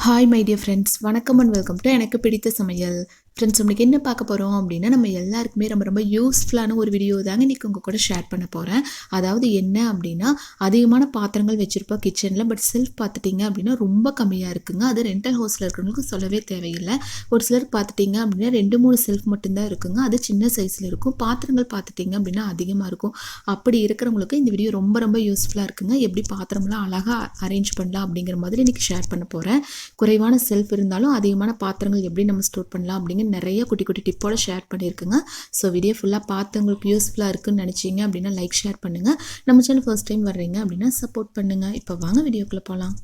Hi my dear friends, வணக்கம் and welcome to எனக்கு பிடித்த சமையல். ஃப்ரெண்ட்ஸ், நம்மளுக்கு என்ன பார்க்க போகிறோம் அப்படின்னா, நம்ம எல்லாருக்குமே ரொம்ப ரொம்ப யூஸ்ஃபுல்லான ஒரு வீடியோ தாங்க இன்றைக்கி உங்கள் கூட ஷேர் பண்ண போகிறேன். அதாவது என்ன அப்படின்னா, அதிகமான பாத்திரங்கள் வச்சுருப்போம் கிச்சனில். பட் செல்ஃப் பார்த்துட்டிங்க அப்படின்னா ரொம்ப கம்மியாக இருக்குங்க. அது ரெண்டல் ஹவுஸில் இருக்கிறவங்களுக்கு சொல்லவே தேவையில்லை. ஒரு சிலர் பார்த்துட்டிங்க அப்படின்னா 2-3 செல்ஃப் மட்டும்தான் இருக்குங்க. அது சின்ன சைஸில் இருக்கும். பாத்திரங்கள் பார்த்துட்டிங்க அப்படின்னா அதிகமாக இருக்கும். அப்படி இருக்கிறவங்களுக்கு இந்த வீடியோ ரொம்ப ரொம்ப யூஸ்ஃபுல்லாக இருக்குங்க. எப்படி பாத்திரம்லாம் அழகாக அரேஞ்ச் பண்ணலாம் அப்படிங்கிற மாதிரி இன்றைக்கி ஷேர் பண்ண போகிறேன். குறைவான செல்ஃப் இருந்தாலும் அதிகமான பாத்திரங்கள் எப்படி நம்ம ஸ்டோர் பண்ணலாம் அப்படிங்கிற நிறைய குட்டி குட்டி டிப்போட ஷேர் பண்ணியிருக்குங்க. ஸோ வீடியோ ஃபுல்லாக பார்த்து உங்களுக்கு யூஸ்ஃபுல்லாக இருக்குன்னு நினச்சிங்க அப்படின்னா லைக் ஷேர் பண்ணுங்கள். நம்ம சேனல் ஃபர்ஸ்ட் டைம் வர்றீங்க அப்படின்னா சப்போர்ட் பண்ணுங்கள். இப்போ வாங்க வீடியோக்குள்ளே போகலாம்.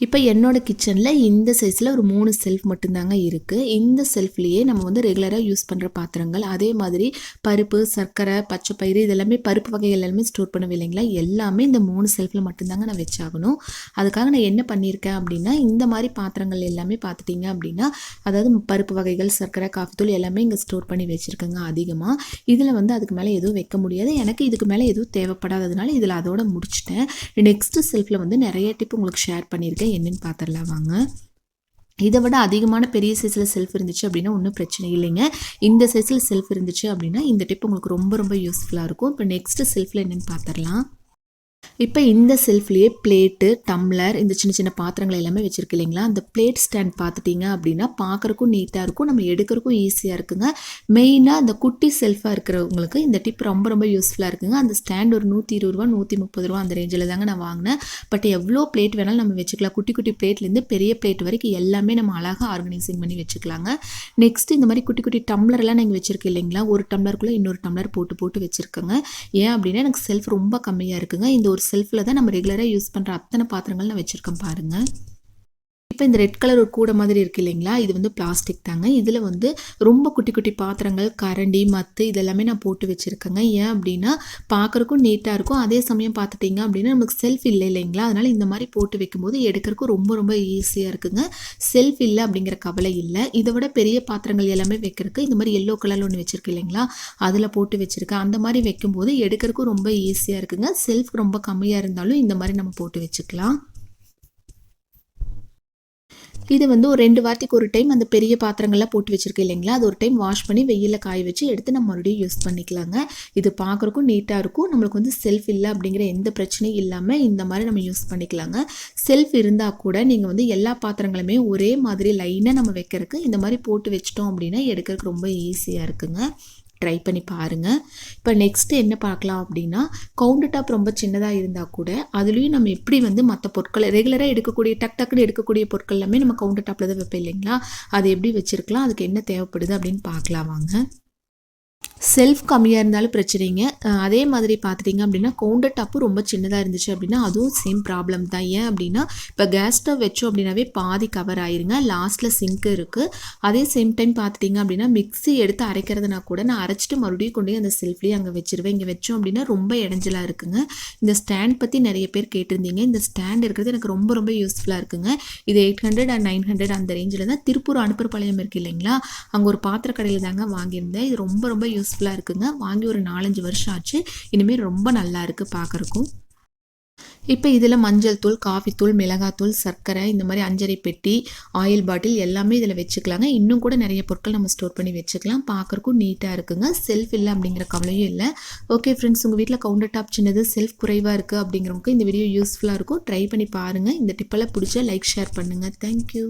இப்போ என்னோடய கிச்சனில் இந்த சைஸில் ஒரு 3 செல்ஃப் மட்டும்தாங்க இருக்குது. இந்த செல்ஃப்லேயே நம்ம வந்து ரெகுலராக யூஸ் பண்ணுற பாத்திரங்கள், அதே மாதிரி பருப்பு, சர்க்கரை, பச்சை பயிறு, இதெல்லாமே பருப்பு வகைகள் எல்லாமே ஸ்டோர் பண்ணுவேன் இல்லைங்களா, எல்லாமே இந்த 3 செல்ஃபில் மட்டும்தாங்க நான் வச்சாகணும். அதுக்காக நான் என்ன பண்ணியிருக்கேன் அப்படின்னா, இந்த மாதிரி பாத்திரங்கள் எல்லாமே பார்த்துட்டிங்க அப்படின்னா, அதாவது பருப்பு வகைகள், சர்க்கரை, காஃபி தூள் எல்லாமே இங்கே ஸ்டோர் பண்ணி வச்சுருக்கேங்க அதிகமாக. இதில் வந்து அதுக்கு மேலே எதுவும் வைக்க முடியாது. எனக்கு இதுக்கு மேலே எதுவும் தேவைப்படாததுனால இதில் அதோட முடிச்சிட்டேன். நெக்ஸ்ட்டு செல்ஃபில் வந்து நிறைய டிப் உங்களுக்கு ஷேர் பண்ணியிருக்கேன். என்னன்னு பார்த்துடலாம் வாங்க. இதை விட அதிகமான பெரிய சைஸில் செல்ஃப் இருந்துச்சு அப்படின்னா ஒன்றும் பிரச்சனை இல்லைங்க. இந்த சைஸில் செல்ஃப் இருந்துச்சு அப்படின்னா இந்த டிப் உங்களுக்கு ரொம்ப ரொம்ப யூஸ்ஃபுல்லாக இருக்கும். இப்போ நெக்ஸ்ட்டு செல்ஃபில் என்னென்னு பார்த்துடலாம். இப்போ இந்த செல்ஃப்லேயே பிளேட்டு, டம்ளர், இந்த சின்ன சின்ன பாத்திரங்கள் எல்லாமே வச்சுருக்கு இல்லைங்களா. அந்த பிளேட் ஸ்டாண்ட் பார்த்துட்டிங்க அப்படின்னா பார்க்குறக்கும் நீட்டாக இருக்கும், நம்ம எடுக்கிறக்கும் ஈஸியாக இருக்குங்க. மெயினாக அந்த குட்டி செல்ஃபாக இருக்கிறவங்களுக்கு இந்த டிப் ரொம்ப ரொம்ப யூஸ்ஃபுல்லாக இருக்குங்க. அந்த ஸ்டாண்ட் ஒரு 120 ரூபா 130 ரூபா அந்த ரேஞ்சில் தாங்க நான் வாங்கினேன். பட் எவ்வளோ பிளேட் வேணாலும் நம்ம வச்சுக்கலாம். குட்டி குட்டி பிளேட்லேருந்து பெரிய பிளேட் வரைக்கும் எல்லாமே நம்ம அழகாக ஆர்கனைசிங் பண்ணி வச்சுக்கலாங்க. நெக்ஸ்ட் இந்த மாதிரி குட்டி குட்டி டம்ளர்லாம் நீங்கள் வச்சுருக்கு இல்லைங்களா, ஒரு டம்ளருக்குள்ளே இன்னொரு டம்ளர் போட்டு போட்டு வச்சுருக்கேங்க. ஏன் அப்படின்னா எனக்கு செல்ஃப் ரொம்ப கம்மியாக இருக்குங்க. இந்த ஒரு செல்ஃபில் தான் நம்ம ரெகுலராக யூஸ் பண்ணுற அத்தனை பாத்திரங்கள் நான் வச்சுருக்கேன் பாருங்கள். இப்போ இந்த ரெட் கலர் ஒரு கூடை மாதிரி இருக்குது இல்லைங்களா, இது வந்து பிளாஸ்டிக் தாங்க. இதில் வந்து ரொம்ப குட்டி குட்டி பாத்திரங்கள், கரண்டி, மத்து இதெல்லாமே நான் போட்டு வச்சுருக்கேங்க. ஏன் அப்படின்னா பார்க்குறக்கும் நீட்டாக இருக்கும். அதே சமயம் பார்த்துட்டிங்க அப்படின்னா நமக்கு செல்ஃப் இல்லை இல்லைங்களா, அதனால் இந்த மாதிரி போட்டு வைக்கும்போது எடுக்கிறக்கும் ரொம்ப ரொம்ப ஈஸியாக இருக்குங்க. செல்ஃப் இல்லை அப்படிங்கிற கவலை இல்லை. இதை விட பெரிய பாத்திரங்கள் எல்லாமே வைக்கிறதுக்கு இந்த மாதிரி எல்லோ கலரில் ஒன்று வச்சுருக்கு இல்லைங்களா, அதில் போட்டு வச்சுருக்கேன். அந்த மாதிரி வைக்கும்போது எடுக்கிறக்கும் ரொம்ப ஈஸியாக இருக்குங்க. செல்ஃப் ரொம்ப கம்மியாக இருந்தாலும் இந்த மாதிரி நம்ம போட்டு வச்சுக்கலாம். இது வந்து ஒரு 2 வாரத்துக்கு ஒரு டைம் அந்த பெரிய பாத்திரங்கள்லாம் போட்டு வச்சுருக்கேன் இல்லைங்களா, அது ஒரு டைம் வாஷ் பண்ணி வெயிலில் காய வச்சு எடுத்து நம்ம மறுபடியும் யூஸ் பண்ணிக்கலாங்க. இது பார்க்குறக்கும் நீட்டாக இருக்கும். நம்மளுக்கு வந்து செல்ஃப் இல்லை அப்படிங்கிற எந்த பிரச்சனையும் இல்லாமல் இந்த மாதிரி நம்ம யூஸ் பண்ணிக்கலாங்க. செல்ஃப் இருந்தால் கூட நீங்கள் வந்து எல்லா பாத்திரங்களுமே ஒரே மாதிரி லைனாக நம்ம வைக்கிறதுக்கு இந்த மாதிரி போட்டு வச்சிட்டோம் அப்படின்னா எடுக்கிறதுக்கு ரொம்ப ஈஸியாக இருக்குங்க. ட்ரை பண்ணி பாருங்கள். இப்போ நெக்ஸ்ட்டு என்ன பார்க்கலாம் அப்படின்னா, கவுண்டர் டாப் ரொம்ப சின்னதாக இருந்தால் கூட அதுலேயும் நம்ம எப்படி வந்து மற்ற பொருட்களை ரெகுலராக எடுக்கக்கூடிய டக்குன்னு எடுக்கக்கூடிய பொருட்கள் எல்லாமே நம்ம கவுண்டர் டாப்பில் தான் வைப்போம் இல்லைங்களா, அது எப்படி வச்சுருக்கலாம், அதுக்கு என்ன தேவைப்படுது அப்படின்னு பார்க்கலாம் வாங்க. செல்ஃப் கம்மியாக இருந்தாலும் பிரச்சனைங்க. அதே மாதிரி பார்த்துட்டிங்க அப்படின்னா கவுண்டர் டாப்பும் ரொம்ப சின்னதாக இருந்துச்சு அப்படின்னா அதுவும் சேம் ப்ராப்ளம் தான். ஏன் அப்படின்னா இப்போ கேஸ் ஸ்டவ் வச்சோம் அப்படின்னாவே பாதி கவர் ஆயிருங்க. லாஸ்ட்டில் சிங்க்கு இருக்குது. அதே சேம் டைம் பார்த்துட்டிங்க அப்படின்னா மிக்ஸி எடுத்து அரைக்கிறதுனா கூட நான் அரைச்சிட்டு மறுபடியும் கொண்டு போய் அந்த செல்ஃப்லேயே அங்கே வச்சுருவேன். இங்கே வச்சோம் அப்படின்னா ரொம்ப இடைஞ்சலாக இருக்குங்க. இந்த ஸ்டாண்ட் பற்றி நிறைய பேர் கேட்டிருந்தீங்க. இந்த ஸ்டாண்ட் இருக்கிறது எனக்கு ரொம்ப ரொம்ப யூஸ்ஃபுல்லாக இருக்குங்க. இது 800 and 900 அந்த ரேஞ்சில் தான். திருப்பூர் அனுப்புறப்பாளையம் இருக்குது இல்லைங்களா, அங்கே ஒரு பாத்திரக்கடையில் தாங்க வாங்கியிருந்தேன். இது ரொம்ப ரொம்ப யூஸ்ஃபுல்லாக இருக்குங்க. வாங்கி ஒரு 4-5 வருஷம் ஆச்சு. இனிமேல் ரொம்ப நல்லா இருக்குது பார்க்குறக்கும். இப்போ இதில் மஞ்சள் தூள், காஃபி தூள், மிளகாத்தூள், சர்க்கரை, இந்த மாதிரி அஞ்சரை பெட்டி, ஆயில் பாட்டில் எல்லாமே இதில் வச்சுக்கலாங்க. இன்னும் கூட நிறைய பொருட்கள் நம்ம ஸ்டோர் பண்ணி வச்சுக்கலாம். பார்க்குறக்கும் நீட்டாக இருக்குங்க. செல்ஃப் இல்லை அப்படிங்கிற கவலையும் இல்லை. ஓகே ஃப்ரெண்ட்ஸ், உங்கள் வீட்டில் கவுண்டர் டாப் சின்னது, செல்ஃப் குறைவாக இருக்குது அப்படிங்கிறவங்க இந்த வீடியோ யூஸ்ஃபுல்லாக இருக்கும். ட்ரை பண்ணி பாருங்கள். இந்த டிப்பெல்லாம் பிடிச்சா லைக் ஷேர் பண்ணுங்கள். தேங்க்யூ.